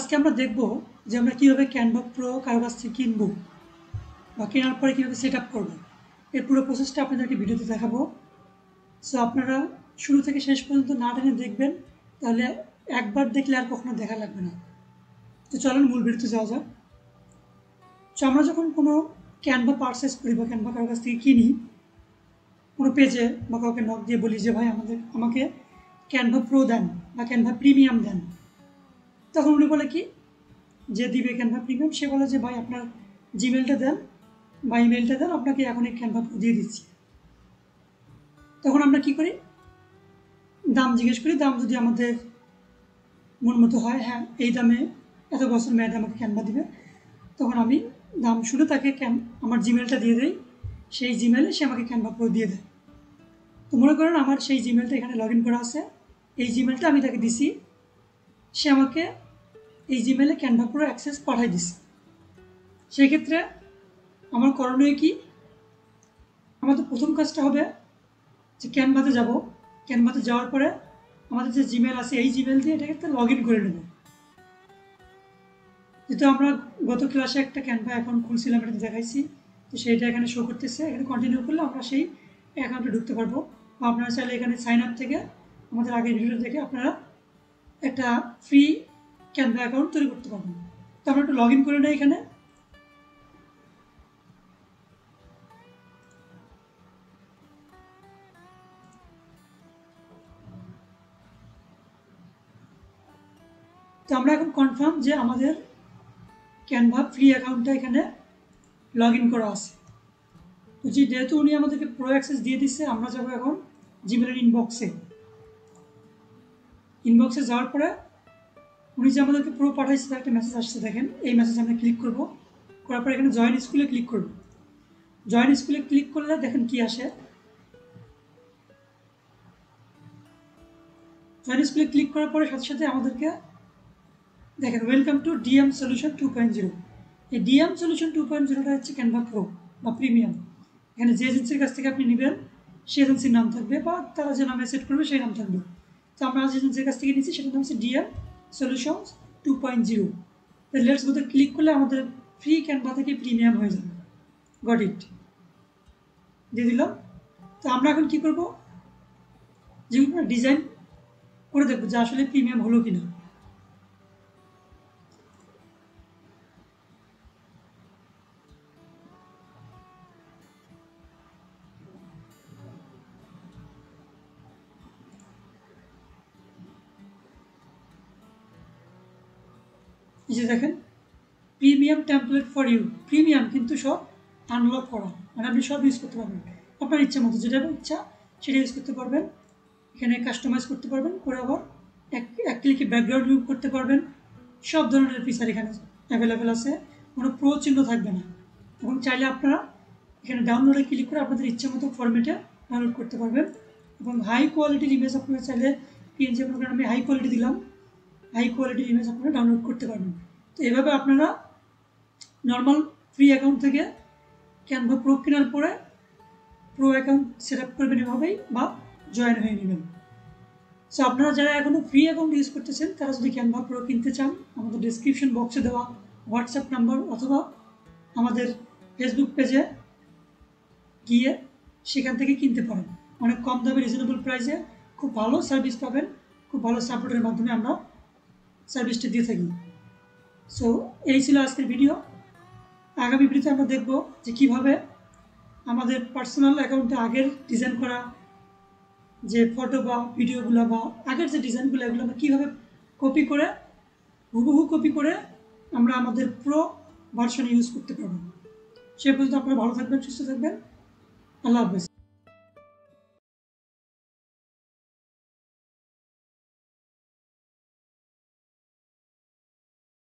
আজকে আমরা দেখব যে আমরা কীভাবে ক্যানভা প্রো কারো কাছ থেকে কিনবো বা কেনার পরে কীভাবে সেট আপ করবো, এর পুরো প্রসেসটা আপনাদেরকে ভিডিওতে দেখাবো। সো আপনারা শুরু থেকে শেষ পর্যন্ত না টেনে দেখবেন, তাহলে একবার দেখলে আর কখনো দেখা লাগবে না। তো চলুন মূল ভিডিওতে যাওয়া যাক। সো আমরা যখন কোনো ক্যানভা পারচেস করি বা ক্যানভা কারোর কাছ থেকে কিনি, কোনো পেজে বা কাউকে নক দিয়ে বলি যে ভাই আমাকে ক্যানভা প্রো দেন বা ক্যানভা প্রিমিয়াম দেন, তখন উনি বলে কি, যে দিবে ক্যানভা প্রিমিয়াম সে বলে যে ভাই আপনার জিমেলটা দেন বা ইমেলটা দেন, আপনাকে এখনই ক্যানভা প্রো দিয়ে দিচ্ছি। তখন আমরা কি করি, দাম জিজ্ঞেস করি। দাম যদি আমাদের মন মতো হয়, হ্যাঁ এই দামে এত বছর মেয়াদে আমাকে ক্যানভা দিবে, তখন আমি দাম শুনে তাকে আমার জিমেলটা দিয়ে দেই। সেই জিমেলে সে আমাকে ক্যানভা প্রো দিয়ে দেয়। তো মনে করেন আমার সেই জিমেলটা এখানে লগ ইন করা আছে, এই জিমেলটা আমি তাকে দিছি, সে আমাকে এই জিমেলে ক্যানভা প্রো অ্যাক্সেস পাঠিয়ে দিছে। সেই ক্ষেত্রে আমার করণীয় কি, আমাদের প্রথম কাজটা হবে যে ক্যানভাতে যাব। ক্যানভাতে যাওয়ার পরে আমাদের যে জিমেল আছে এই জিমেল দিয়ে এটাকে লগ ইন করে নেব। যেহেতু আমরা গত ক্লাসে একটা ক্যানভা অ্যাকাউন্ট খুলছিলাম, এটা দেখাইছি, তো সেইটা এখানে শো করতেছে। এখানে কন্টিনিউ করলে আমরা সেই অ্যাকাউন্টে ঢুকতে পারবো। বা আপনারা চাইলে এখানে সাইন আপ থেকে আমাদের আগের ভিডিও থেকে আপনারা একটা ফ্রি ক্যানভা অ্যাকাউন্ট তৈরি করতে পারবেন। তো আমরা একটু লগ ইন করে নেই এখানে। তো আমরা এখন কনফার্ম যে আমাদের ক্যানভা ফ্রি অ্যাকাউন্টটা এখানে লগ ইন করা আছে। তো যেহেতু উনি আমাদেরকে প্রো অ্যাক্সেস দিয়ে দিচ্ছে, আমরা যাবো এখন জিমেলের ইনবক্সে যাওয়ার পরে উনি যে আমাদেরকে প্রো পাঠাইছে তার একটা মেসেজ আসছে, দেখেন এই মেসেজ আমরা ক্লিক করব। করার পরে এখানে জয়েন স্কুলে ক্লিক করব। জয়েন স্কুলে ক্লিক করলে দেখেন কি আসে। জয়েন স্কুলে ক্লিক করার পরে সাথে সাথে আমাদেরকে দেখেন ওয়েলকাম টু ডিএম সলিউশন 2.0। এই ডিএম সলিউশন 2.0টা হচ্ছে ক্যানভা প্রো বা প্রিমিয়াম। এখানে যে এজেন্সির কাছ থেকে আপনি নেবেন সেই এজেন্সির নাম থাকবে, বা তারা যে নামে সেট করবে সেই নাম থাকবে। তো আমরা যে এজেন্সির কাছ থেকে নিচ্ছি সেটার নাম হচ্ছে ডিএম সলিউশনস 2.0। তো লেটস গোতে ক্লিক করলে আমাদের ফ্রি ক্যানভা থেকে প্রিমিয়াম হয়ে যাবে। গট ইট, দিয়ে দিলাম। তো আমরা এখন কী করবো, যেগুলো ডিজাইন করে দেখবো যে আসলে প্রিমিয়াম হলো কিনা। এই যে দেখেন premium template for you, premium কিন্তু সব আনলক করা, মানে আপনি সব ইউজ করতে পারবেন আপনার ইচ্ছা মতো, যেটা ইচ্ছা সেটা ইউজ করতে পারবেন। এখানে কাস্টমাইজ করতে পারবেন, করে আবার এক ক্লিকে ব্যাকগ্রাউন্ড রিমুভ করতে পারবেন। সব ধরনের ফিচার এখানে অ্যাভেলেবেল আছে, কোনো প্রো চিহ্ন থাকবে না। এবং চাইলে আপনারা এখানে ডাউনলোডে ক্লিক করে আপনাদের ইচ্ছা মতো ফরম্যাটে ডাউনলোড করতে পারবেন। এবং হাই কোয়ালিটির ইমেজ আপনারা চাইলে পিএনজি আপনার আমি হাই কোয়ালিটি দিলাম, হাই কোয়ালিটির ইমেজ আপনারা ডাউনলোড করতে পারবেন। তো এভাবে আপনারা নর্মাল ফ্রি অ্যাকাউন্ট থেকে ক্যানভা প্রো কেনার পরে প্রো অ্যাকাউন্ট সেট আপ করবেন এভাবেই, বা জয়েন হয়ে নেবেন। সো আপনারা যারা এখনও ফ্রি অ্যাকাউন্ট ইউজ করতেছেন তারা যদি ক্যানভা প্রো কিনতে চান, আমাদের ডিসক্রিপশন বক্সে দেওয়া হোয়াটসঅ্যাপ নাম্বার অথবা আমাদের ফেসবুক পেজে গিয়ে সেখান থেকে কিনতে পারেন। অনেক কম দামে রিজনেবল প্রাইসে খুব ভালো সার্ভিস পাবেন। খুব ভালো সাপোর্টের মাধ্যমে আমরা সার্ভিসটা দিয়ে থাকি। সো এই ছিল আজকের ভিডিও। আগামী ভিডিওতে আমরা দেখব যে কীভাবে আমাদের পার্সোনাল অ্যাকাউন্টে আগের ডিজাইন করা যে ফটো বা ভিডিওগুলো বা আগের যে ডিজাইনগুলো, এগুলো আমরা কীভাবে হুবহু কপি করে আমরা আমাদের প্রো ভার্সনে ইউজ করতে পারবো। সে পর্যন্ত আপনারা ভালো থাকবেন, সুস্থ থাকবেন। আল্লাহ হাফেজ।